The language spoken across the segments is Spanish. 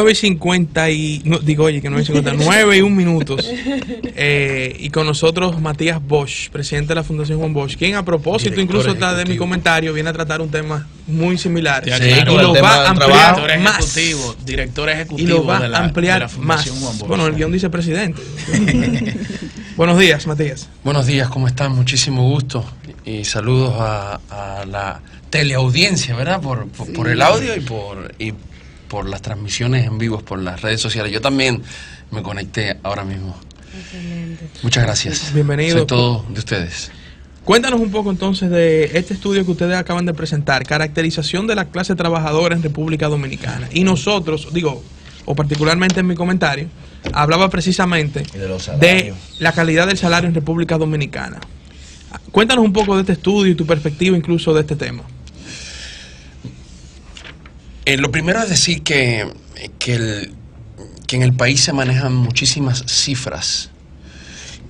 9:50 y... No, digo, oye, que 9:50, 9:01. Y con nosotros Matías Bosch, presidente de la Fundación Juan Bosch, quien a propósito incluso está de mi comentario, viene a tratar un tema muy similar. Sí, y lo va a ampliar más. Director ejecutivo Y lo va de a ampliar la Fundación más. Juan Bosch. Bueno, el guión dice presidente. Buenos días, Matías. Buenos días, ¿cómo están? Muchísimo gusto y saludos a la teleaudiencia, ¿verdad? Por el audio y por las transmisiones en vivo por las redes sociales. Yo también me conecté ahora mismo. Excelente. Muchas gracias. Bienvenido. Soy todo de ustedes. Cuéntanos un poco entonces de este estudio que ustedes acaban de presentar, caracterización de la clase trabajadora en República Dominicana. Y nosotros, o particularmente en mi comentario, hablaba precisamente de la calidad del salario en República Dominicana. Cuéntanos un poco de este estudio y tu perspectiva incluso de este tema. Lo primero es decir que en el país se manejan muchísimas cifras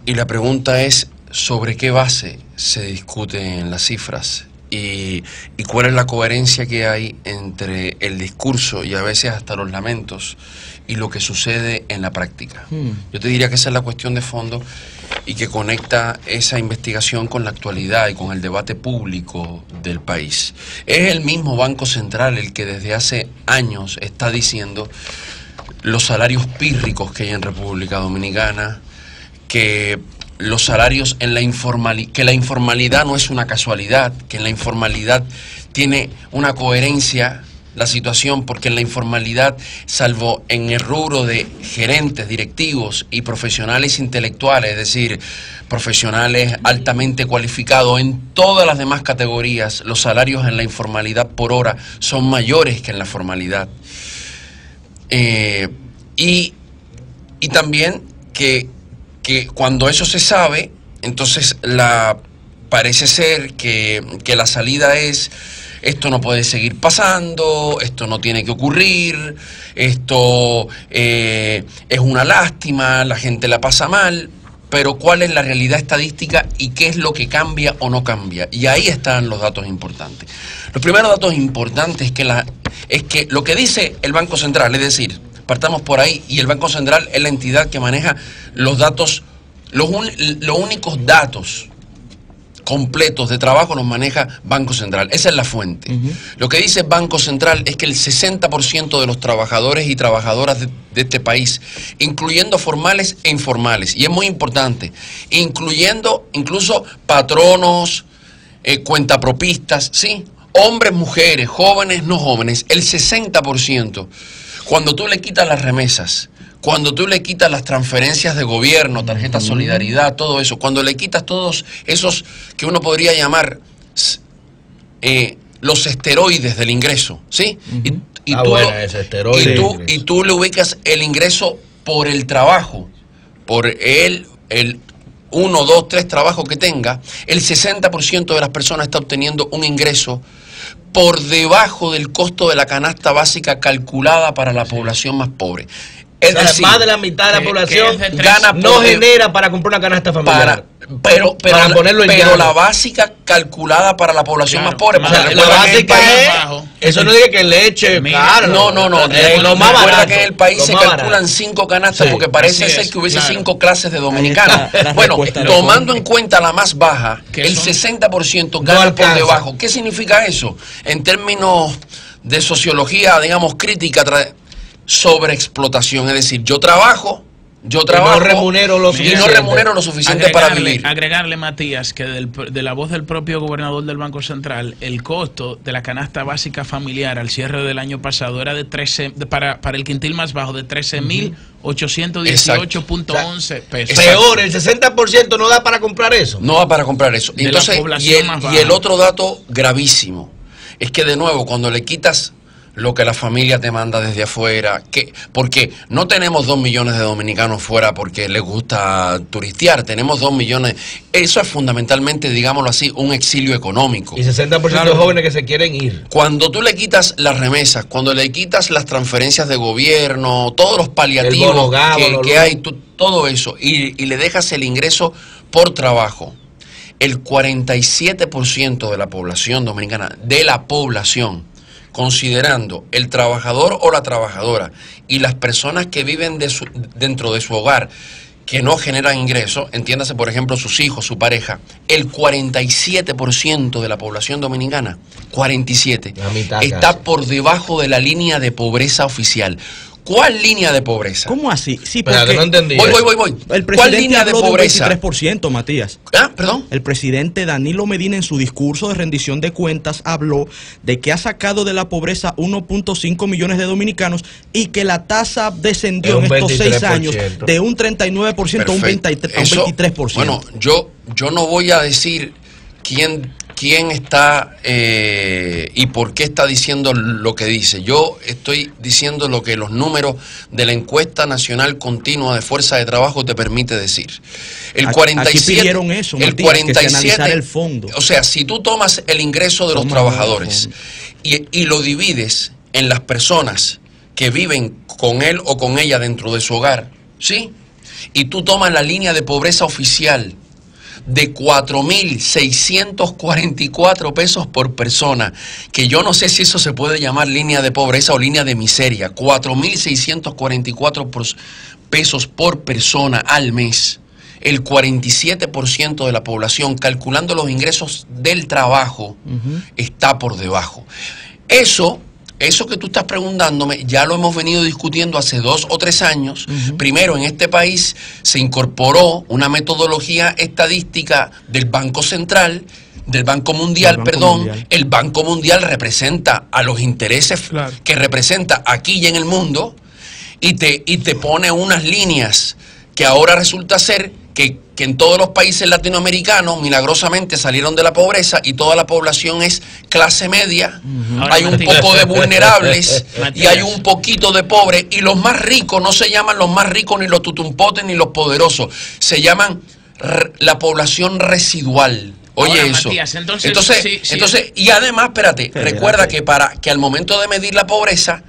y la pregunta es sobre qué base se discuten las cifras y cuál es la coherencia que hay entre el discurso y a veces hasta los lamentos y lo que sucede en la práctica. Yo te diría que esa es la cuestión de fondo y que conecta esa investigación con la actualidad y con el debate público del país. Es el mismo Banco Central el que desde hace años está diciendo los salarios pírricos que hay en República Dominicana, que los salarios en la informalidad, que la informalidad no es una casualidad, que en la informalidad tiene una coherencia la situación, porque en la informalidad, salvo en el rubro de gerentes, directivos y profesionales intelectuales, es decir, profesionales altamente cualificados, en todas las demás categorías, los salarios en la informalidad por hora son mayores que en la formalidad. Y también que cuando eso se sabe, entonces parece ser que la salida es: esto no puede seguir pasando, esto no tiene que ocurrir, esto es una lástima, la gente la pasa mal, pero ¿cuál es la realidad estadística y qué es lo que cambia o no cambia? Y ahí están los datos importantes. Los primeros datos importantes es que lo que dice el Banco Central, es decir, partamos por ahí, y el Banco Central es la entidad que maneja los datos, los únicos datos completos de trabajo los maneja Banco Central. Esa es la fuente. Lo que dice Banco Central es que el 60% de los trabajadores y trabajadoras de este país, incluyendo formales e informales, y es muy importante, incluyendo incluso patronos, cuentapropistas, ¿sí? Hombres, mujeres, jóvenes, no jóvenes, el 60%, cuando tú le quitas las remesas, cuando tú le quitas las transferencias de gobierno, tarjeta solidaridad, todo eso, cuando le quitas todos esos que uno podría llamar los esteroides del ingreso, ¿sí? Y tú le ubicas el ingreso por el trabajo, por el 1, 2, 3 trabajos que tenga, el 60% de las personas está obteniendo un ingreso por debajo del costo de la canasta básica calculada para la población más pobre. Es decir, más de la mitad de la población gana no genera para comprar una canasta familiar. Pero la básica calculada para la población más pobre. La básica es, eso no dice que leche, claro. No. Lo más barato. Que en el país se calculan 5 canastas, porque parece ser que hubiese 5 clases de dominicanos. Bueno, tomando en cuenta la más baja, el 60% gana por debajo. ¿Qué significa eso? En términos de sociología, digamos, crítica, sobreexplotación, es decir, yo trabajo y no remunero lo suficiente para vivir. Agregarle, Matías, que de la voz del propio gobernador del Banco Central, el costo de la canasta básica familiar al cierre del año pasado era de 13, para el quintil más bajo, de 13.818.11 pesos. Peor, el 60% no da para comprar eso. No da para comprar eso. Entonces, y el otro dato gravísimo es que, de nuevo, cuando le quitas lo que la familia te manda desde afuera, porque no tenemos 2 millones de dominicanos fuera porque les gusta turistear, tenemos 2 millones, eso es fundamentalmente, digámoslo así, un exilio económico. Y 60% de jóvenes que se quieren ir. Cuando tú le quitas las remesas, cuando le quitas las transferencias de gobierno, todos los paliativos que hay, todo eso, y le dejas el ingreso por trabajo, el 47% de la población dominicana, considerando el trabajador o la trabajadora y las personas que viven dentro de su hogar, que no generan ingresos, entiéndase por ejemplo sus hijos, su pareja, el 47% de la población dominicana, 47, está por debajo de la línea de pobreza oficial. ¿Cuál línea de pobreza? ¿Cómo así? Sí, porque no entendí. Voy. ¿Cuál línea de pobreza? El 23%, Matías. Ah, perdón. El presidente Danilo Medina en su discurso de rendición de cuentas habló de que ha sacado de la pobreza 1.5 millones de dominicanos y que la tasa descendió en estos 6 años de un 39% a un 23%. Bueno, yo no voy a decir quién está y por qué está diciendo lo que dice. Yo estoy diciendo lo que los números de la encuesta nacional continua de fuerza de trabajo te permite decir. El 47, aquí pidieron eso, Matías, el 47, que se analizara el fondo. O sea, si tú tomas el ingreso de los trabajadores y lo divides en las personas que viven con él o con ella dentro de su hogar, ¿sí? Y tú tomas la línea de pobreza oficial de 4.644 pesos por persona, que yo no sé si eso se puede llamar línea de pobreza o línea de miseria. 4.644 pesos por persona al mes. El 47% de la población, calculando los ingresos del trabajo, está por debajo. Eso que tú estás preguntándome, ya lo hemos venido discutiendo hace 2 o 3 años. Primero, en este país se incorporó una metodología estadística del Banco Central, del Banco Mundial, Mundial. El Banco Mundial representa a los intereses que representa aquí y en el mundo, y te pone unas líneas que ahora resulta ser que en todos los países latinoamericanos milagrosamente salieron de la pobreza y toda la población es clase media. Hay un poco de vulnerables y hay un poquito de pobres, y los más ricos no se llaman los más ricos ni los tutumpotes ni los poderosos, se llaman la población residual. Oye, ahora, eso. Matías, entonces, y además, espérate, recuerda que al momento de medir la pobreza,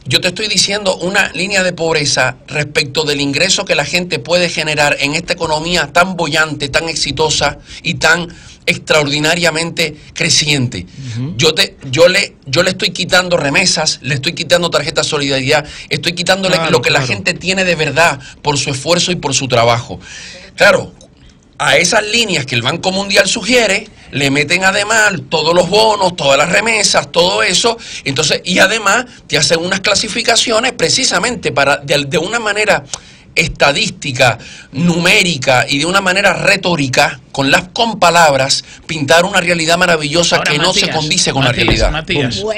yo te estoy diciendo una línea de pobreza respecto del ingreso que la gente puede generar en esta economía tan boyante, tan exitosa y tan extraordinariamente creciente. Yo le estoy quitando remesas, le estoy quitando tarjetas de solidaridad, estoy quitándole lo que la gente tiene de verdad por su esfuerzo y por su trabajo. Claro, a esas líneas que el Banco Mundial sugiere, le meten además todos los bonos, todas las remesas, todo eso, entonces, y además te hacen unas clasificaciones precisamente para, de una manera estadística, numérica y de una manera retórica, con palabras, pintar una realidad maravillosa. Ahora, que Matías, no se condice con la realidad.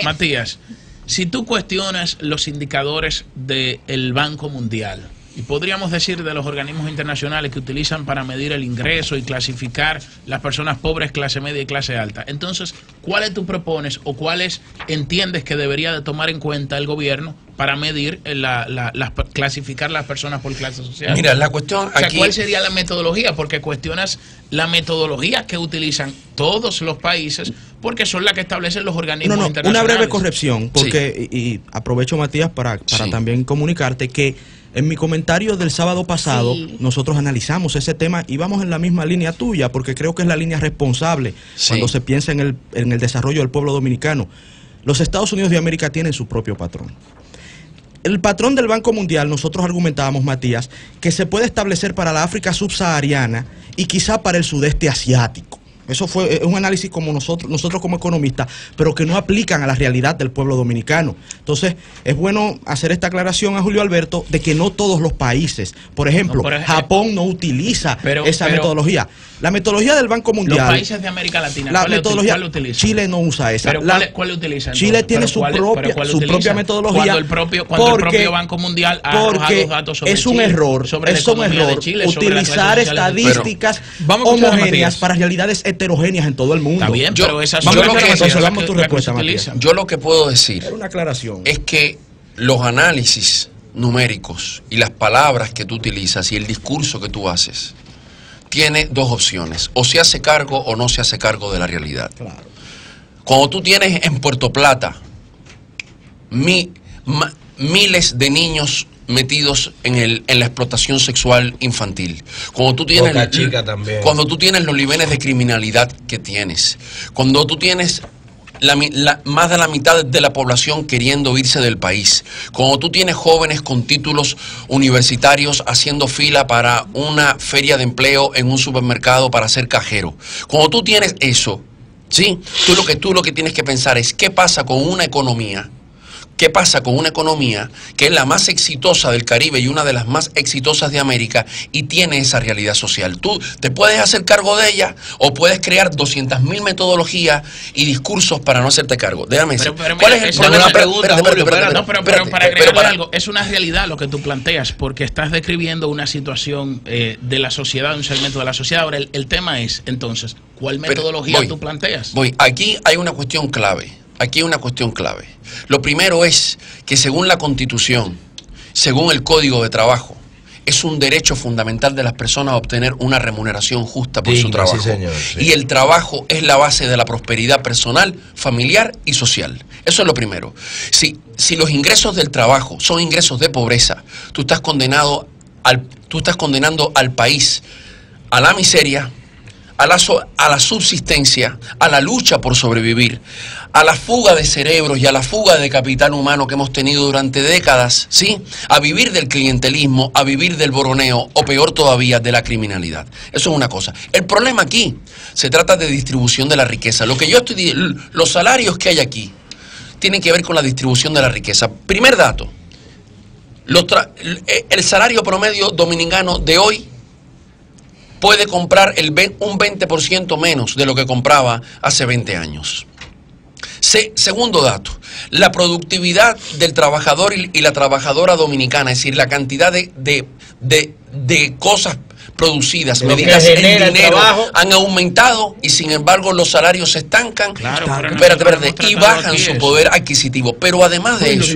Matías, si tú cuestionas los indicadores del Banco Mundial, y podríamos decir de los organismos internacionales que utilizan para medir el ingreso y clasificar las personas pobres, clase media y clase alta, entonces, ¿cuáles tú propones o cuáles entiendes que debería de tomar en cuenta el gobierno para medir, clasificar las personas por clase social? Mira, la cuestión aquí... O sea, ¿cuál sería la metodología? Porque cuestionas la metodología que utilizan todos los países, porque son las que establecen los organismos internacionales. Una breve corrección, porque, y aprovecho, Matías, para también comunicarte que en mi comentario del sábado pasado, nosotros analizamos ese tema y vamos en la misma línea tuya, porque creo que es la línea responsable cuando se piensa en el desarrollo del pueblo dominicano. Los Estados Unidos de América tienen su propio patrón. El patrón del Banco Mundial, nosotros argumentábamos, Matías, que se puede establecer para la África subsahariana y quizá para el sudeste asiático. Eso fue un análisis como nosotros como economistas, pero que no aplican a la realidad del pueblo dominicano. Entonces, es bueno hacer esta aclaración a Julio Alberto de que no todos los países, por ejemplo, Japón no utiliza esa metodología. La metodología del Banco Mundial... Los países de América Latina, ¿cuál utilizan? Chile no usa esa. ¿Cuál utilizan? Chile tiene su propia metodología. Cuando el propio Banco Mundial ha arrojado datos sobre Chile, es un error utilizar estadísticas homogéneas para realidades heterogéneas en todo el mundo. Está bien, pero esas son yo lo que puedo decir es que los análisis numéricos y las palabras que tú utilizas y el discurso que tú haces tiene 2 opciones: o se hace cargo o no se hace cargo de la realidad. Claro. Cuando tú tienes en Puerto Plata miles de niños metidos en la explotación sexual infantil, cuando tú tienes los niveles de criminalidad que tienes, cuando tú tienes más de la mitad de la población queriendo irse del país. Cuando tú tienes jóvenes con títulos universitarios haciendo fila para una feria de empleo en un supermercado para ser cajero. Cuando tú tienes eso, ¿sí? Tú lo que tienes que pensar es qué pasa con una economía. ¿Qué pasa con una economía que es la más exitosa del Caribe y una de las más exitosas de América y tiene esa realidad social? Tú te puedes hacer cargo de ella o puedes crear 200.000 metodologías y discursos para no hacerte cargo. Déjame decir, ¿cuál es el problema? Pero para agregarle algo, es una realidad lo que tú planteas, porque estás describiendo una situación de la sociedad, un segmento de la sociedad. Ahora, el tema es, entonces, ¿cuál metodología tú planteas? Aquí hay una cuestión clave. Aquí hay una cuestión clave. Lo primero es que según la Constitución, según el Código de Trabajo, es un derecho fundamental de las personas a obtener una remuneración justa por su trabajo. Sí, señor, sí. Y el trabajo es la base de la prosperidad personal, familiar y social. Eso es lo primero. Si los ingresos del trabajo son ingresos de pobreza, tú estás condenando al país a la miseria, a la subsistencia, a la lucha por sobrevivir, a la fuga de cerebros y a la fuga de capital humano que hemos tenido durante décadas, ¿sí? A vivir del clientelismo, a vivir del boroneo o peor todavía de la criminalidad. Eso es una cosa. El problema aquí se trata de distribución de la riqueza. Lo que yo estoy diciendo, los salarios que hay aquí tienen que ver con la distribución de la riqueza. Primer dato, el salario promedio dominicano de hoy puede comprar un 20% menos de lo que compraba hace 20 años. Segundo dato, la productividad del trabajador y la trabajadora dominicana, es decir, la cantidad de cosas producidas, medidas en dinero, han aumentado y sin embargo los salarios se estancan, y bajan su poder adquisitivo. Pero además de eso,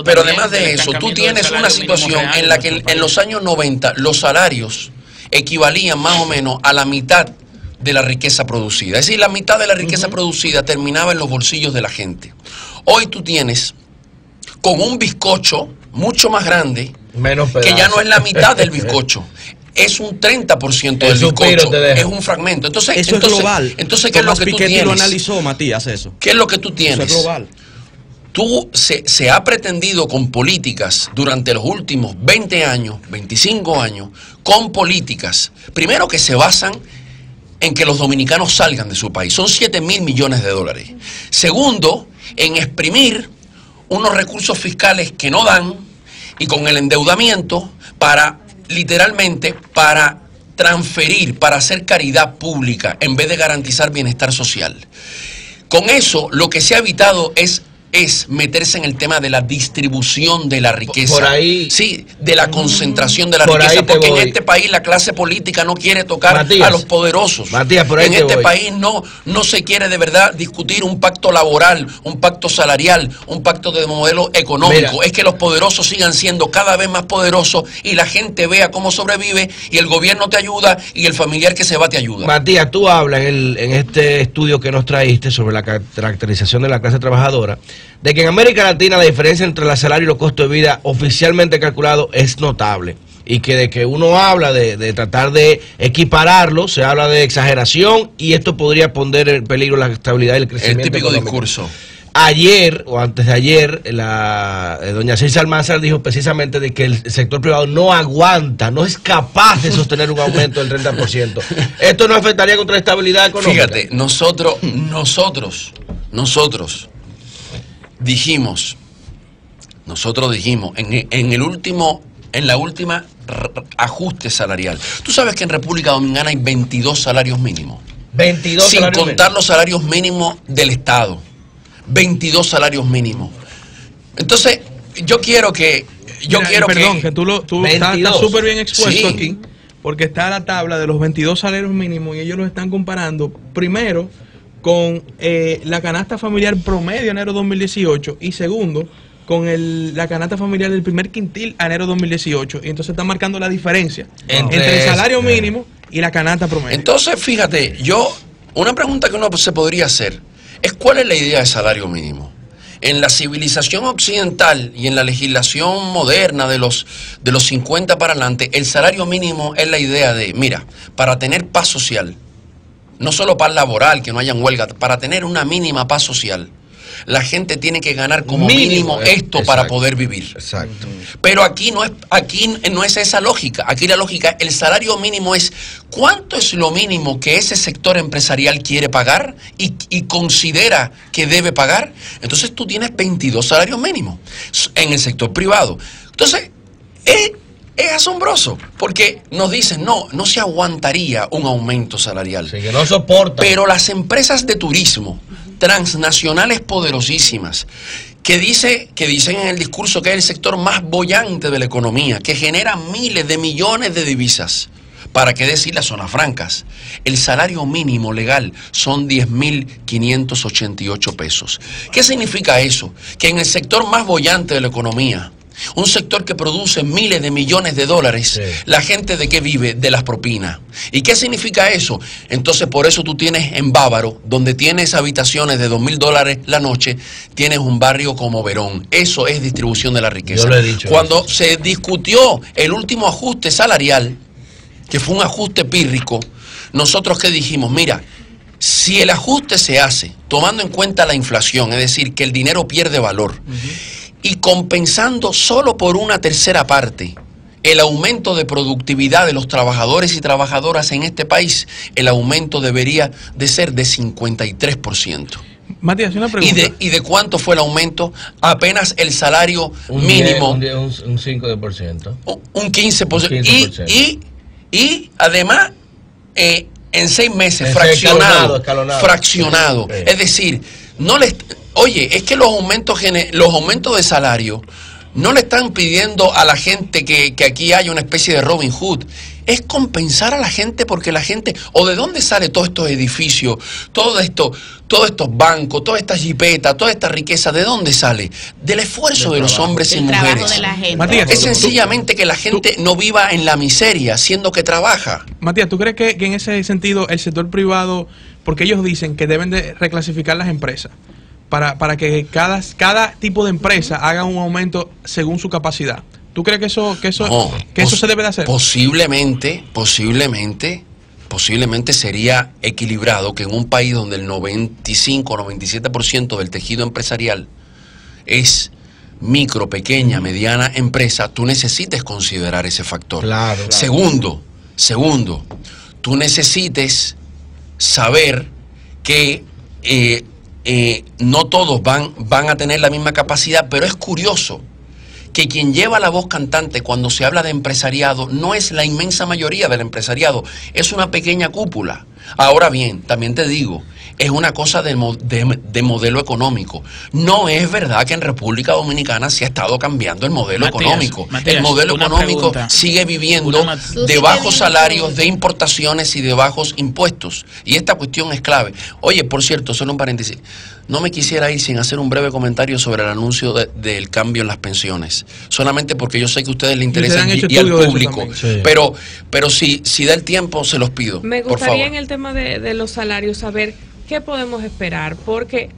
pero además de eso, tú tienes una situación en la que en los años 90 los salarios equivalían más o menos a la mitad de la riqueza producida. Es decir, la mitad de la riqueza producida terminaba en los bolsillos de la gente. Hoy tú tienes con un bizcocho mucho más grande, que ya no es la mitad del bizcocho, es un 30% del bizcocho, es un fragmento. Entonces, eso es global. Entonces, ¿qué es lo que tú tienes? Lo analizó, Matías, eso. ¿Qué es lo que tú tienes? Eso es global. Se ha pretendido con políticas durante los últimos 20 años, 25 años, con políticas, primero que se basan en que los dominicanos salgan de su país. Son 7.000 millones de dólares. Segundo, en exprimir unos recursos fiscales que no dan y con el endeudamiento para, literalmente, para transferir, para hacer caridad pública en vez de garantizar bienestar social. Con eso, lo que se ha evitado es meterse en el tema de la distribución de la riqueza. Por ahí. Sí, de la concentración de la riqueza. Porque en este país la clase política no quiere tocar a los poderosos. Matías, por ahí en este país no se quiere de verdad discutir un pacto laboral, un pacto salarial, un pacto de modelo económico. Mira, es que los poderosos sigan siendo cada vez más poderosos y la gente vea cómo sobrevive y el gobierno te ayuda y el familiar que se va te ayuda. Matías, tú hablas en este estudio que nos traíste sobre la caracterización de la clase trabajadora, de que en América Latina la diferencia entre el salario y los costos de vida oficialmente calculado es notable, y que de que uno habla de tratar de equipararlo, se habla de exageración, y esto podría poner en peligro la estabilidad y el crecimiento. El típico económico. Discurso. Ayer, o antes de ayer, doña César Almanzar dijo precisamente de que el sector privado no aguanta, no es capaz de sostener un aumento del 30%. ¿Esto no afectaría contra la estabilidad económica? Fíjate, nosotros dijimos en la última ajuste salarial. Tú sabes que en República Dominicana hay 22 salarios mínimos. 22 sin salarios contar mínimos. Los salarios mínimos del Estado. 22 salarios mínimos. Entonces, yo quiero que... Perdón, que tú estás súper bien expuesto, sí, aquí, porque está la tabla de los 22 salarios mínimos y ellos los están comparando primero con la canasta familiar promedio enero 2018 y segundo con la canasta familiar del primer quintil a enero 2018, y entonces está marcando la diferencia entre el salario mínimo y la canasta promedio. Entonces, fíjate, una pregunta que uno se podría hacer es ¿cuál es la idea de salario mínimo? En la civilización occidental y en la legislación moderna de los 50 para adelante, el salario mínimo es la idea de, mira, para tener paz social, no solo paz laboral, que no hayan huelga, para tener una mínima paz social, la gente tiene que ganar como mínimo esto para poder vivir. Exacto. Pero aquí no es esa lógica. Aquí la lógica, el salario mínimo es cuánto es lo mínimo que ese sector empresarial quiere pagar y considera que debe pagar. Entonces tú tienes 22 salarios mínimos en el sector privado. Entonces, es asombroso, porque nos dicen, no se aguantaría un aumento salarial. Sí, que no soporta. Pero las empresas de turismo transnacionales poderosísimas, que dicen en el discurso que es el sector más boyante de la economía, que genera miles de millones de divisas, ¿para qué decir las zonas francas? El salario mínimo legal son 10.588 pesos. ¿Qué significa eso? Que en el sector más boyante de la economía, un sector que produce miles de millones de dólares, sí, la gente ¿de qué vive? De las propinas. ¿Y qué significa eso? Entonces por eso tú tienes en Bávaro, donde tienes habitaciones de $2.000 la noche, tienes un barrio como Verón. Eso es distribución de la riqueza. Yo lo he dicho. Cuando se discutió el último ajuste salarial, que fue un ajuste pírrico, nosotros ¿qué dijimos? Mira, si el ajuste se hace tomando en cuenta la inflación, es decir, que el dinero pierde valor, y compensando solo por una tercera parte el aumento de productividad de los trabajadores y trabajadoras en este país, el aumento debería de ser de 53%. Matías, una pregunta. ¿Y de cuánto fue el aumento? Apenas el salario mínimo. Un 5%. Un 15%. Y además, en 6 meses, fraccionado. Fraccionado. Sí. Es decir, no les... Oye, es que los aumentos de salario no le están pidiendo a la gente que aquí haya una especie de Robin Hood. Es compensar a la gente, porque la gente... ¿O de dónde sale todos estos edificios, todos estos bancos, todas estas jipetas, toda esta riqueza? ¿De dónde sale? Del esfuerzo de los hombres y mujeres. De la gente. Matías, es sencillamente que la gente no viva en la miseria, siendo que trabaja. Matías, ¿tú crees que en ese sentido el sector privado, porque ellos dicen que deben de reclasificar las empresas, para que cada tipo de empresa haga un aumento según su capacidad? ¿Tú crees que eso se debe de hacer? Posiblemente sería equilibrado que en un país donde el 95 o 97% del tejido empresarial es micro, pequeña, mediana empresa, tú necesites considerar ese factor. Claro. Segundo, tú necesites saber que no todos van a tener la misma capacidad, pero es curioso que quien lleva la voz cantante cuando se habla de empresariado no es la inmensa mayoría del empresariado, es una pequeña cúpula. Ahora bien, también te digo, es una cosa de modelo económico. No es verdad que en República Dominicana se ha estado cambiando el modelo económico. El modelo económico sigue viviendo de bajos salarios, de importaciones y de bajos impuestos. Y esta cuestión es clave. Oye, por cierto, solo un paréntesis. No me quisiera ir sin hacer un breve comentario sobre el anuncio del cambio en las pensiones. Solamente porque yo sé que a ustedes les interesa y al público. Sí. Pero si da el tiempo, se los pido. Me por gustaría favor. en el tema de los salarios saber qué podemos esperar, porque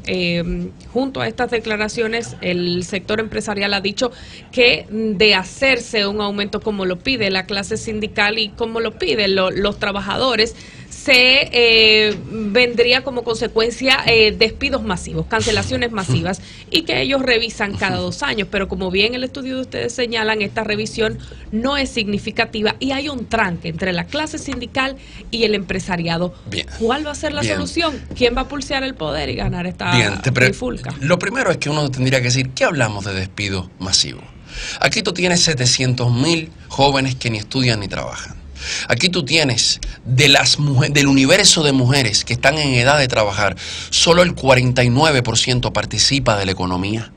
junto a estas declaraciones el sector empresarial ha dicho que de hacerse un aumento como lo pide la clase sindical y como lo piden los trabajadores, se vendría como consecuencia despidos masivos, cancelaciones masivas, y que ellos revisan cada 2 años, pero como bien el estudio de ustedes señalan, esta revisión no es significativa y hay un tranque entre la clase sindical y el empresariado. Bien. ¿Cuál va a ser la solución? ¿Quién va a pulsear el poder y ganar esta trifulca? Lo primero es que uno tendría que decir, ¿qué hablamos de despido masivo? Aquí tú tienes 700.000 jóvenes que ni estudian ni trabajan. Aquí tú tienes del universo de mujeres que están en edad de trabajar, solo el 49% participa de la economía.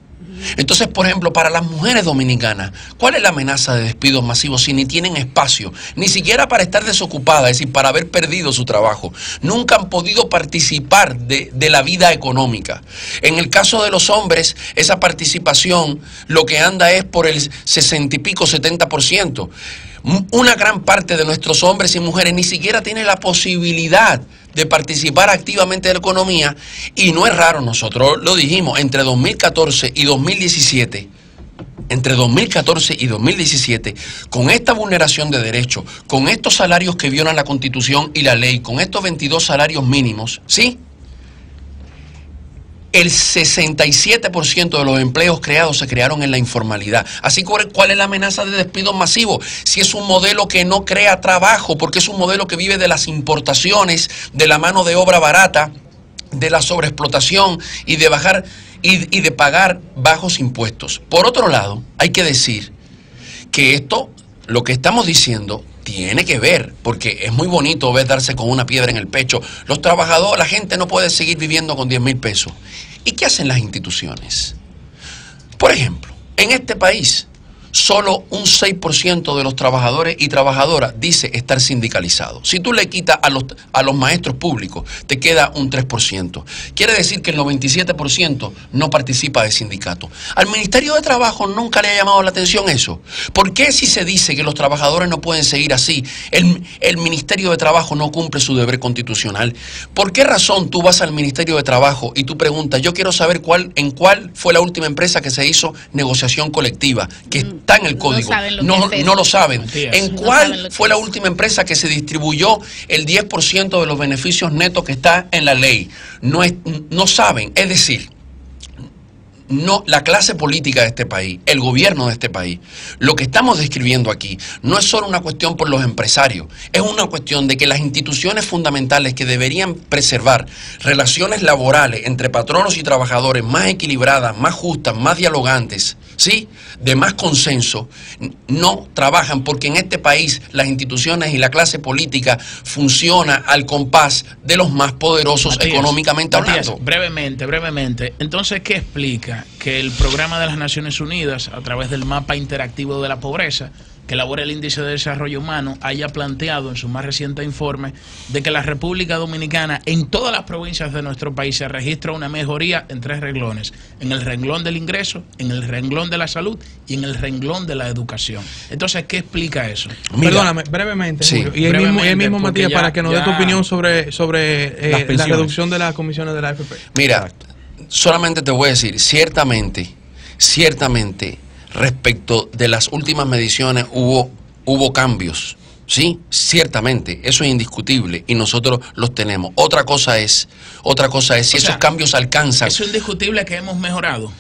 Entonces, por ejemplo, para las mujeres dominicanas, ¿cuál es la amenaza de despidos masivos si ni tienen espacio, ni siquiera para estar desocupadas, es decir, para haber perdido su trabajo? Nunca han podido participar de la vida económica. En el caso de los hombres, esa participación lo que anda es por el 60 y pico, 70%. Una gran parte de nuestros hombres y mujeres ni siquiera tiene la posibilidad de participar activamente de la economía, y no es raro, nosotros lo dijimos, entre 2014 y 2017 entre 2014 y 2017, con esta vulneración de derechos, con estos salarios que violan la Constitución y la ley, con estos 22 salarios mínimos, ¿sí? El 67% de los empleos creados se crearon en la informalidad. Así que, ¿cuál es la amenaza de despidos masivos? Si es un modelo que no crea trabajo, porque es un modelo que vive de las importaciones, de la mano de obra barata, de la sobreexplotación y de bajar y de pagar bajos impuestos. Por otro lado, hay que decir que esto, lo que estamos diciendo, tiene que ver, porque es muy bonito ver darse con una piedra en el pecho. Los trabajadores, la gente no puede seguir viviendo con 10.000 pesos. ¿Y qué hacen las instituciones? Por ejemplo, en este país, solo un 6% de los trabajadores y trabajadoras dice estar sindicalizado. Si tú le quitas a los maestros públicos, te queda un 3%. Quiere decir que el 97% no participa de sindicato. Al Ministerio de Trabajo nunca le ha llamado la atención eso. ¿Por qué si se dice que los trabajadores no pueden seguir así, el Ministerio de Trabajo no cumple su deber constitucional? ¿Por qué razón tú vas al Ministerio de Trabajo y tú preguntas, yo quiero saber en cuál fue la última empresa que se hizo negociación colectiva, que está en el código? No lo saben. ¿En cuál fue la última empresa que se distribuyó el 10% de los beneficios netos que está en la ley? No saben. Es decir, la clase política de este país, el gobierno de este país, lo que estamos describiendo aquí no es solo una cuestión por los empresarios, es una cuestión de que las instituciones fundamentales que deberían preservar relaciones laborales entre patronos y trabajadores más equilibradas, más justas, más dialogantes, ¿sí?, de más consenso, no trabajan, porque en este país las instituciones y la clase política funciona al compás de los más poderosos, Matías, económicamente hablando. Brevemente, entonces, ¿qué explica que el programa de las Naciones Unidas, a través del mapa interactivo de la pobreza, que elabora el Índice de Desarrollo Humano, haya planteado en su más reciente informe de que la República Dominicana, en todas las provincias de nuestro país, se registra una mejoría en 3 renglones: en el renglón del ingreso, en el renglón de la salud y en el renglón de la educación? Entonces, ¿qué explica eso? Perdóname, brevemente, sí, Julio, y el mismo Matías, para que nos dé tu opinión sobre la reducción de las comisiones de la AFP. Mira, solamente te voy a decir, ciertamente, respecto de las últimas mediciones hubo cambios, ¿sí? Ciertamente, eso es indiscutible y nosotros los tenemos. Otra cosa es si esos cambios alcanzan. ¿Es indiscutible que hemos mejorado?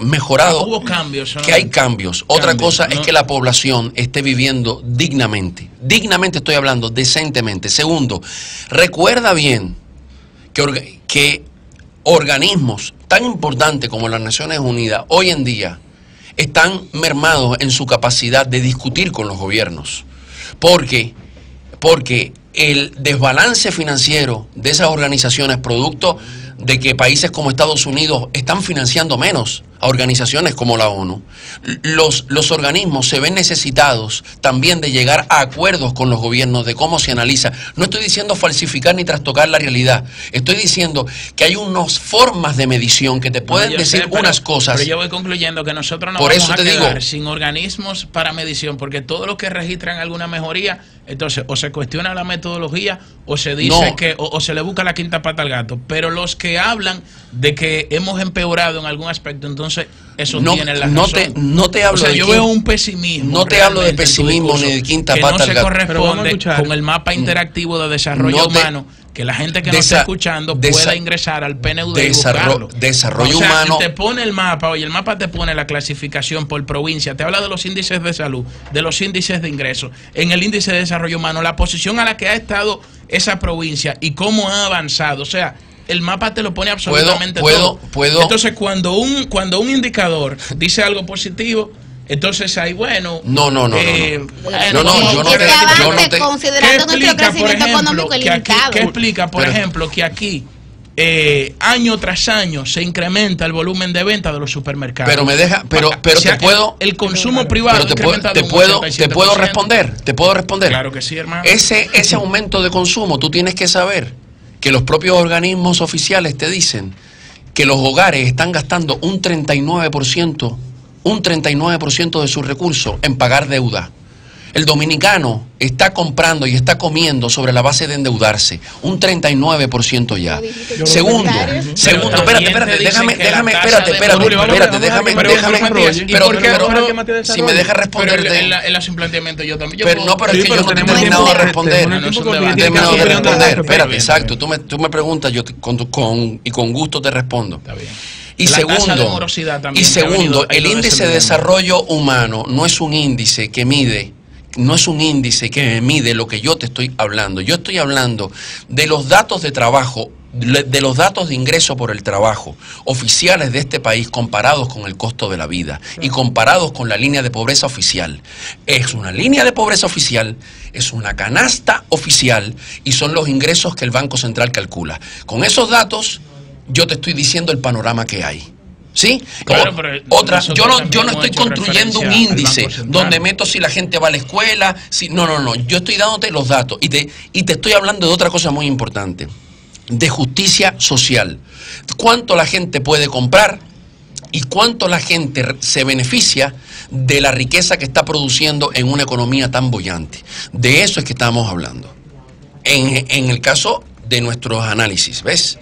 Mejorado. Hubo cambios. Que hay cambios. Otra cosa es que la población esté viviendo dignamente. Dignamente estoy hablando, decentemente. Segundo, recuerda bien que organismos tan importantes como las Naciones Unidas hoy en día están mermados en su capacidad de discutir con los gobiernos. Porque el desbalance financiero de esas organizaciones, producto de que países como Estados Unidos están financiando menos a organizaciones como la ONU, los organismos se ven necesitados también de llegar a acuerdos con los gobiernos de cómo se analiza. No estoy diciendo falsificar ni trastocar la realidad, estoy diciendo que hay unas formas de medición que te pueden decir unas cosas. Pero yo voy concluyendo que nosotros no vamos a quedar sin organismos para medición, porque todos los que registran alguna mejoría, entonces o se cuestiona la metodología o se dice o se le busca la quinta pata al gato. Pero los que hablan de que hemos empeorado en algún aspecto, entonces eso tiene la razón. No te hablo yo veo un pesimismo. No te hablo de pesimismo ni de quinta pata al gato. Que no se corresponde con el mapa interactivo de desarrollo humano, que la gente que nos está escuchando pueda ingresar al PNUD y buscarlo. Desarrollo humano. Y te pone el mapa, el mapa te pone la clasificación por provincia, te habla de los índices de salud, de los índices de ingresos, en el índice de desarrollo humano, la posición a la que ha estado esa provincia y cómo ha avanzado. O sea, el mapa te lo pone absolutamente todo. Entonces, cuando un indicador dice algo positivo, entonces ahí, bueno. Yo no te. Considerando nuestro crecimiento económico ilimitado. ¿Qué explica, por ejemplo, que aquí año tras año se incrementa el volumen de venta de los supermercados? Pero te puedo. El consumo privado te puedo responder. Claro que sí, hermano. Ese aumento de consumo, tú tienes que saber que los propios organismos oficiales te dicen que los hogares están gastando un 39% de sus recursos en pagar deuda. El dominicano está comprando y está comiendo sobre la base de endeudarse, un 39% ya. Segundo, espérate, déjame, si me deja responderte. En los implanteamientos yo también. Pero es que yo no te he terminado de responder. Espérate, exacto. Tú me preguntas, yo con gusto te respondo. Está bien. Y segundo, el índice de desarrollo humano no es un índice que mide lo que yo te estoy hablando. Yo estoy hablando de los datos de trabajo, de los datos de ingreso por el trabajo oficiales de este país comparados con el costo de la vida y comparados con la línea de pobreza oficial. Es una línea de pobreza oficial, es una canasta oficial y son los ingresos que el Banco Central calcula. Con esos datos yo te estoy diciendo el panorama que hay. ¿Sí? Claro, yo no estoy construyendo un índice donde meto si la gente va a la escuela, no, yo estoy dándote los datos y te estoy hablando de otra cosa muy importante, de justicia social. Cuánto la gente puede comprar y cuánto la gente se beneficia de la riqueza que está produciendo en una economía tan boyante. De eso es que estamos hablando. En el caso de nuestros análisis, ¿ves?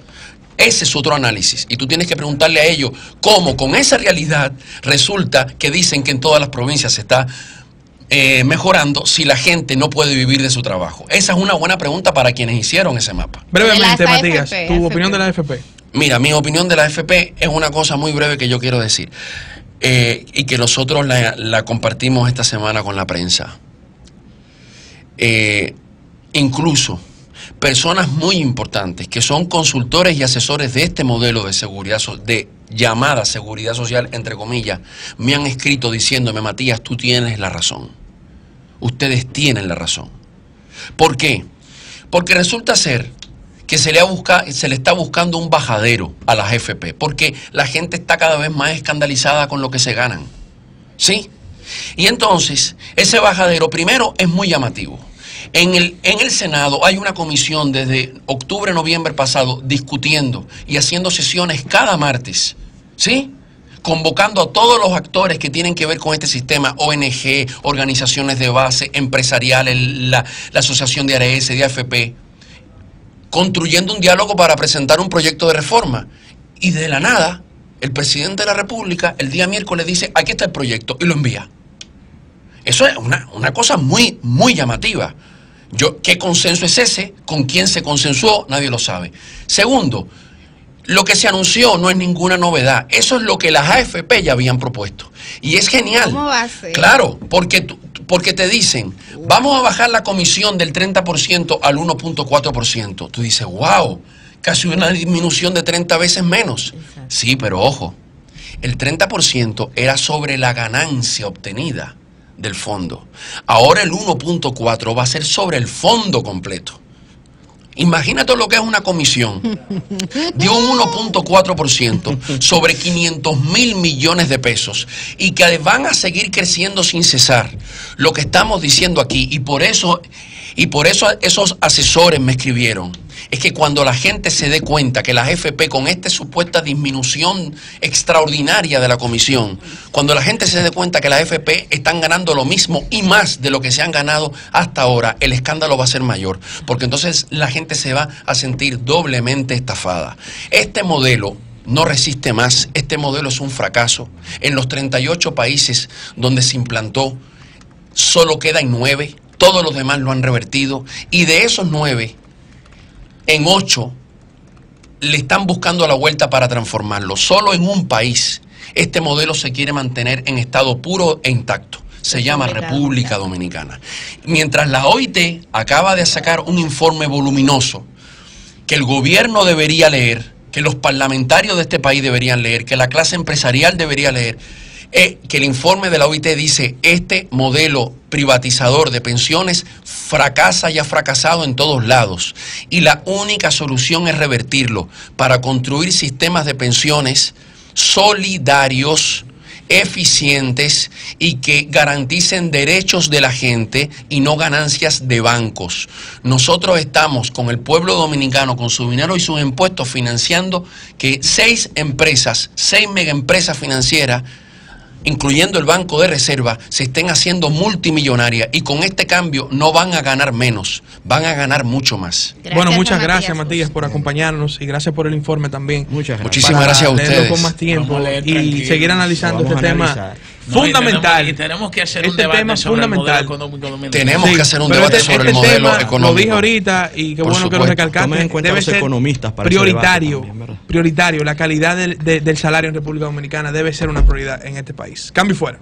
Ese es otro análisis y tú tienes que preguntarle a ellos cómo con esa realidad resulta que dicen que en todas las provincias se está mejorando si la gente no puede vivir de su trabajo. Esa es una buena pregunta para quienes hicieron ese mapa. Brevemente, Matías, tu opinión de la AFP. Mira, mi opinión de la AFP es una cosa muy breve que yo quiero decir y que nosotros la compartimos esta semana con la prensa. Incluso personas muy importantes que son consultores y asesores de este modelo de seguridad, de llamada seguridad social, entre comillas, me han escrito diciéndome: Matías, tú tienes la razón. Ustedes tienen la razón. ¿Por qué? Porque resulta ser que se le está buscando un bajadero a las AFP, porque la gente está cada vez más escandalizada con lo que se ganan. ¿Sí? Y entonces, ese bajadero primero es muy llamativo. En el Senado hay una comisión desde octubre, noviembre pasado discutiendo y haciendo sesiones cada martes, ¿sí? Convocando a todos los actores que tienen que ver con este sistema, ONG, organizaciones de base, empresariales, la Asociación de ARS, de AFP, construyendo un diálogo para presentar un proyecto de reforma. Y de la nada, el presidente de la República el día miércoles dice: aquí está el proyecto, y lo envía. Eso es una cosa muy, muy llamativa. ¿Qué consenso es ese? ¿Con quién se consensuó? Nadie lo sabe. Segundo, lo que se anunció no es ninguna novedad. Eso es lo que las AFP ya habían propuesto. Y es genial. ¿Cómo va a ser? Claro, porque te dicen, vamos a bajar la comisión del 30% al 1.4%. Tú dices, wow, casi una disminución de 30 veces menos. Exacto. Sí, pero ojo, el 30% era sobre la ganancia obtenida del fondo. Ahora el 1.4 va a ser sobre el fondo completo. Imagínate lo que es una comisión de un 1.4% sobre 500.000 millones de pesos y que van a seguir creciendo sin cesar. Lo que estamos diciendo aquí, y por eso esos asesores me escribieron, es que cuando la gente se dé cuenta que las AFP, con esta supuesta disminución extraordinaria de la comisión, cuando la gente se dé cuenta que las AFP están ganando lo mismo y más de lo que se han ganado hasta ahora, el escándalo va a ser mayor, porque entonces la gente se va a sentir doblemente estafada. Este modelo no resiste más, este modelo es un fracaso. En los 38 países donde se implantó, solo quedan 9, todos los demás lo han revertido, y de esos 9, en 8 le están buscando la vuelta para transformarlo. Solo en un país este modelo se quiere mantener en estado puro e intacto. Se llama República Dominicana. Mientras la OIT acaba de sacar un informe voluminoso que el gobierno debería leer, que los parlamentarios de este país deberían leer, que la clase empresarial debería leer, que el informe de la OIT dice: este modelo privatizador de pensiones fracasa y ha fracasado en todos lados, y la única solución es revertirlo para construir sistemas de pensiones solidarios, eficientes y que garanticen derechos de la gente y no ganancias de bancos. Nosotros estamos con el pueblo dominicano, con su dinero y sus impuestos, financiando que 6 megaempresas financieras incluyendo el Banco de Reserva, se estén haciendo multimillonarias y con este cambio no van a ganar menos, van a ganar mucho más. Bueno, muchas gracias, Matías, por acompañarnos y gracias por el informe también. Muchas gracias. Muchísimas gracias a ustedes. Con más tiempo y seguir analizando este tema fundamental. Y tenemos que hacer un debate sobre el modelo económico dominicano. Tenemos que hacer un debate sobre el modelo económico. Lo dije ahorita y qué bueno que lo recalcaste. Debe ser prioritario. La calidad del salario en República Dominicana debe ser una prioridad en este país. Cambio y fuera.